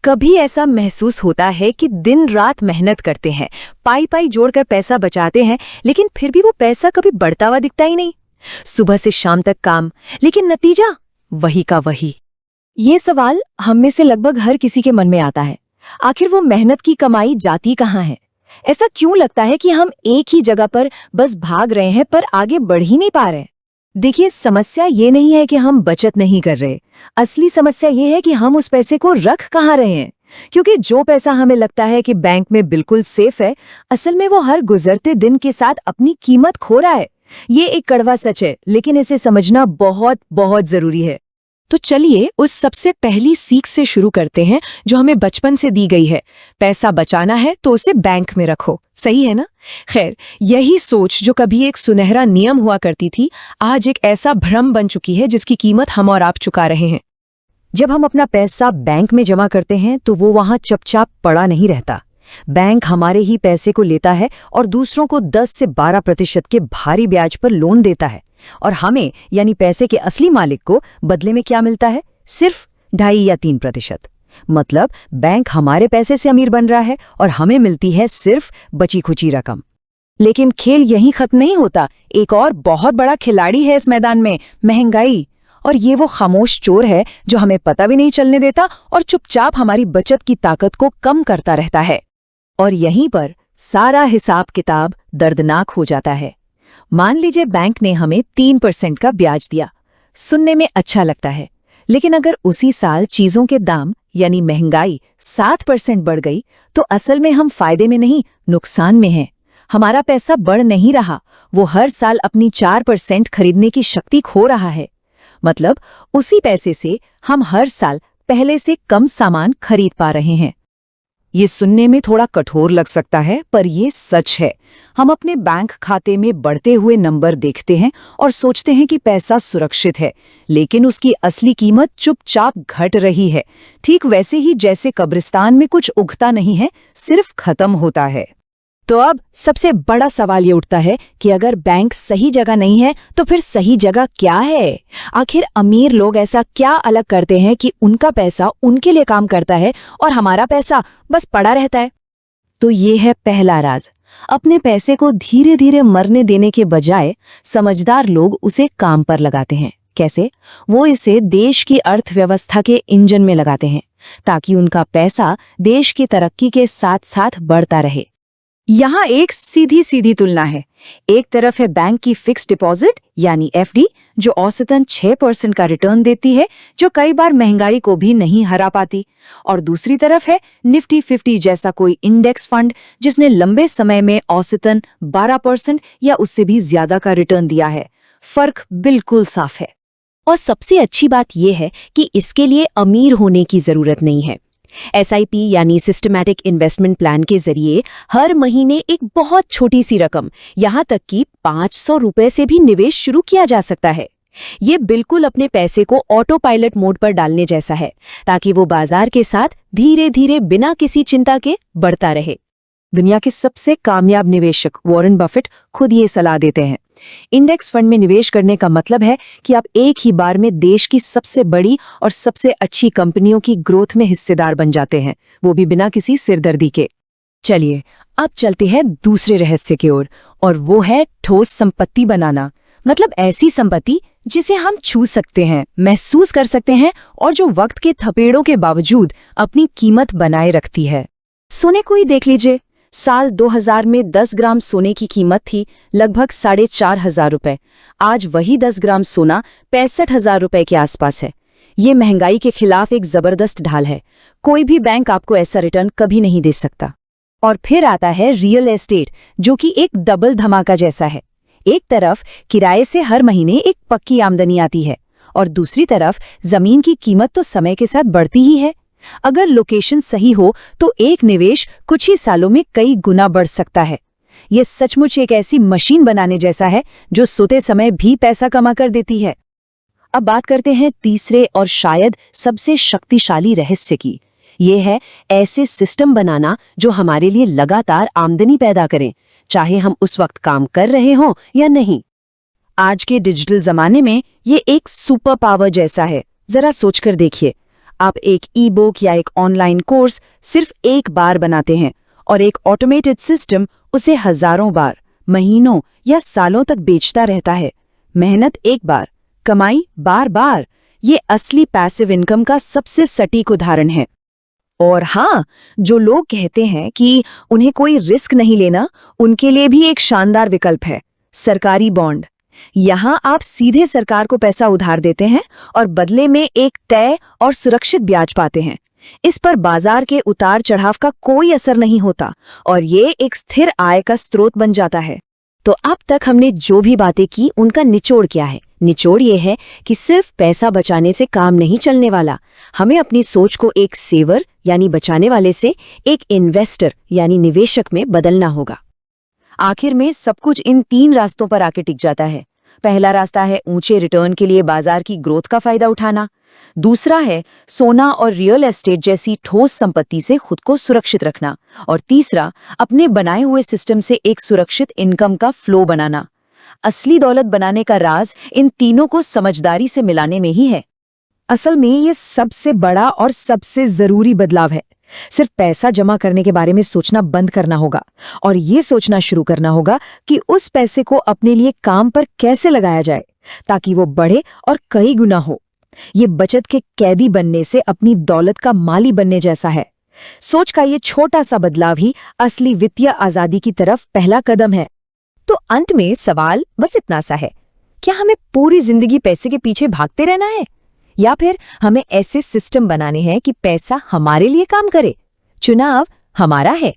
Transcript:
कभी ऐसा महसूस होता है कि दिन रात मेहनत करते हैं, पाई पाई जोड़कर पैसा बचाते हैं, लेकिन फिर भी वो पैसा कभी बढ़ता हुआ दिखता ही नहीं। सुबह से शाम तक काम, लेकिन नतीजा वही का वही। ये सवाल हम में से लगभग हर किसी के मन में आता है। आखिर वो मेहनत की कमाई जाती कहाँ है? ऐसा क्यों लगता है कि हम एक ही जगह पर बस भाग रहे हैं पर आगे बढ़ ही नहीं पा रहे? देखिए, समस्या ये नहीं है कि हम बचत नहीं कर रहे। असली समस्या ये है कि हम उस पैसे को रख कहाँ रहे हैं। क्योंकि जो पैसा हमें लगता है कि बैंक में बिल्कुल सेफ है, असल में वो हर गुजरते दिन के साथ अपनी कीमत खो रहा है। ये एक कड़वा सच है, लेकिन इसे समझना बहुत बहुत जरूरी है। तो चलिए उस सबसे पहली सीख से शुरू करते हैं जो हमें बचपन से दी गई है। पैसा बचाना है तो उसे बैंक में रखो। सही है ना? खैर, यही सोच जो कभी एक सुनहरा नियम हुआ करती थी, आज एक ऐसा भ्रम बन चुकी है जिसकी कीमत हम और आप चुका रहे हैं। जब हम अपना पैसा बैंक में जमा करते हैं तो वो वहां चुपचाप पड़ा नहीं रहता। बैंक हमारे ही पैसे को लेता है और दूसरों को 10 से 12% के भारी ब्याज पर लोन देता है। और हमें, यानी पैसे के असली मालिक को, बदले में क्या मिलता है? सिर्फ 2.5 या 3%। मतलब बैंक हमारे पैसे से अमीर बन रहा है और हमें मिलती है सिर्फ बची खुची रकम। लेकिन खेल यहीं खत्म नहीं होता। एक और बहुत बड़ा खिलाड़ी है इस मैदान में, महंगाई। और ये वो खामोश चोर है जो हमें पता भी नहीं चलने देता और चुपचाप हमारी बचत की ताकत को कम करता रहता है। और यहीं पर सारा हिसाब किताब दर्दनाक हो जाता है। मान लीजिए बैंक ने हमें 3% का ब्याज दिया। सुनने में अच्छा लगता है, लेकिन अगर उसी साल चीजों के दाम यानी महंगाई 7% बढ़ गई तो असल में हम फायदे में नहीं, नुकसान में हैं। हमारा पैसा बढ़ नहीं रहा, वो हर साल अपनी 4% खरीदने की शक्ति खो रहा है। मतलब उसी पैसे से हम हर साल पहले से कम सामान खरीद पा रहे हैं। ये सुनने में थोड़ा कठोर लग सकता है, पर ये सच है। हम अपने बैंक खाते में बढ़ते हुए नंबर देखते हैं और सोचते हैं कि पैसा सुरक्षित है, लेकिन उसकी असली कीमत चुपचाप घट रही है। ठीक वैसे ही जैसे कब्रिस्तान में कुछ उगता नहीं है, सिर्फ खत्म होता है। तो अब सबसे बड़ा सवाल ये उठता है कि अगर बैंक सही जगह नहीं है तो फिर सही जगह क्या है? आखिर अमीर लोग ऐसा क्या अलग करते हैं कि उनका पैसा उनके लिए काम करता है और हमारा पैसा बस पड़ा रहता है? तो ये है पहला राज। अपने पैसे को धीरे धीरे मरने देने के बजाय समझदार लोग उसे काम पर लगाते हैं। कैसे? वो इसे देश की अर्थव्यवस्था के इंजन में लगाते हैं, ताकि उनका पैसा देश की तरक्की के साथ साथ बढ़ता रहे। यहाँ एक सीधी सीधी तुलना है। एक तरफ है बैंक की फिक्स डिपॉजिट यानी एफडी, जो औसतन 6% का रिटर्न देती है, जो कई बार महंगाई को भी नहीं हरा पाती। और दूसरी तरफ है निफ्टी 50 जैसा कोई इंडेक्स फंड, जिसने लंबे समय में औसतन 12% या उससे भी ज्यादा का रिटर्न दिया है। फर्क बिल्कुल साफ है। और सबसे अच्छी बात यह है कि इसके लिए अमीर होने की जरूरत नहीं है। SIP यानी सिस्टमैटिक इन्वेस्टमेंट प्लान के जरिए हर महीने एक बहुत छोटी सी रकम, यहाँ तक कि 500 रुपए से भी निवेश शुरू किया जा सकता है। ये बिल्कुल अपने पैसे को ऑटो पायलट मोड पर डालने जैसा है, ताकि वो बाजार के साथ धीरे धीरे बिना किसी चिंता के बढ़ता रहे। दुनिया के सबसे कामयाब निवेशक वॉरेन बफेट खुद ये सलाह देते हैं। इंडेक्स फंड में निवेश करने का मतलब है कि आप एक ही बार में देश की सबसे बड़ी और सबसे अच्छी कंपनियों की ग्रोथ में हिस्सेदार बन जाते हैं, वो भी बिना किसी सिरदर्दी के। चलिए अब चलते हैं दूसरे रहस्य की ओर, और वो है ठोस संपत्ति बनाना। मतलब ऐसी संपत्ति जिसे हम छू सकते हैं, महसूस कर सकते हैं और जो वक्त के थपेड़ों के बावजूद अपनी कीमत बनाए रखती है। सोने को ही देख लीजिए। साल 2000 में 10 ग्राम सोने की कीमत थी लगभग 4,500 रुपए। आज वही 10 ग्राम सोना 65,000 रुपए के आसपास है। ये महंगाई के खिलाफ एक जबरदस्त ढाल है। कोई भी बैंक आपको ऐसा रिटर्न कभी नहीं दे सकता। और फिर आता है रियल एस्टेट, जो कि एक डबल धमाका जैसा है। एक तरफ किराए से हर महीने एक पक्की आमदनी आती है, और दूसरी तरफ जमीन की कीमत तो समय के साथ बढ़ती ही है। अगर लोकेशन सही हो तो एक निवेश कुछ ही सालों में कई गुना बढ़ सकता है। यह सचमुच एक ऐसी मशीन बनाने जैसा है जो सोते समय भी पैसा कमा कर देती है। अब बात करते हैं तीसरे और शायद सबसे शक्तिशाली रहस्य की। यह है ऐसे सिस्टम बनाना जो हमारे लिए लगातार आमदनी पैदा करें, चाहे हम उस वक्त काम कर रहे हों या नहीं। आज के डिजिटल जमाने में ये एक सुपर पावर जैसा है। जरा सोचकर देखिए, आप एक ई बुक या एक ऑनलाइन कोर्स सिर्फ एक बार बनाते हैं और एक ऑटोमेटेड सिस्टम उसे हजारों बार, महीनों या सालों तक बेचता रहता है। मेहनत एक बार, कमाई बार बार। ये असली पैसिव इनकम का सबसे सटीक उदाहरण है। और हाँ, जो लोग कहते हैं कि उन्हें कोई रिस्क नहीं लेना, उनके लिए भी एक शानदार विकल्प है, सरकारी बॉन्ड। यहाँ आप सीधे सरकार को पैसा उधार देते हैं और बदले में एक तय और सुरक्षित ब्याज पाते हैं। इस पर बाजार के उतार चढ़ाव का कोई असर नहीं होता और ये एक स्थिर आय का स्रोत बन जाता है। तो अब तक हमने जो भी बातें की उनका निचोड़ क्या है? निचोड़ ये है कि सिर्फ पैसा बचाने से काम नहीं चलने वाला। हमें अपनी सोच को एक सेवर यानी बचाने वाले से एक इन्वेस्टर यानी निवेशक में बदलना होगा। आखिर में सब कुछ इन 3 रास्तों पर आके टिक जाता है। पहला रास्ता है ऊंचे रिटर्न के लिए बाजार की ग्रोथ का फायदा उठाना। दूसरा है सोना और रियल एस्टेट जैसी ठोस संपत्ति से खुद को सुरक्षित रखना। और तीसरा, अपने बनाए हुए सिस्टम से एक सुरक्षित इनकम का फ्लो बनाना। असली दौलत बनाने का राज इन तीनों को समझदारी से मिलाने में ही है। असल में ये सबसे बड़ा और सबसे जरूरी बदलाव है। सिर्फ पैसा जमा करने के बारे में सोचना बंद करना होगा और ये सोचना शुरू करना होगा कि उस पैसे को अपने लिए काम पर कैसे लगाया जाए ताकि वो बढ़े और कई गुना हो। ये बचत के कैदी बनने से अपनी दौलत का माली बनने जैसा है। सोच का ये छोटा सा बदलाव ही असली वित्तीय आजादी की तरफ पहला कदम है। तो अंत में सवाल बस इतना सा है, क्या हमें पूरी जिंदगी पैसे के पीछे भागते रहना है या फिर हमें ऐसे सिस्टम बनाने हैं कि पैसा हमारे लिए काम करे? चुनाव हमारा है।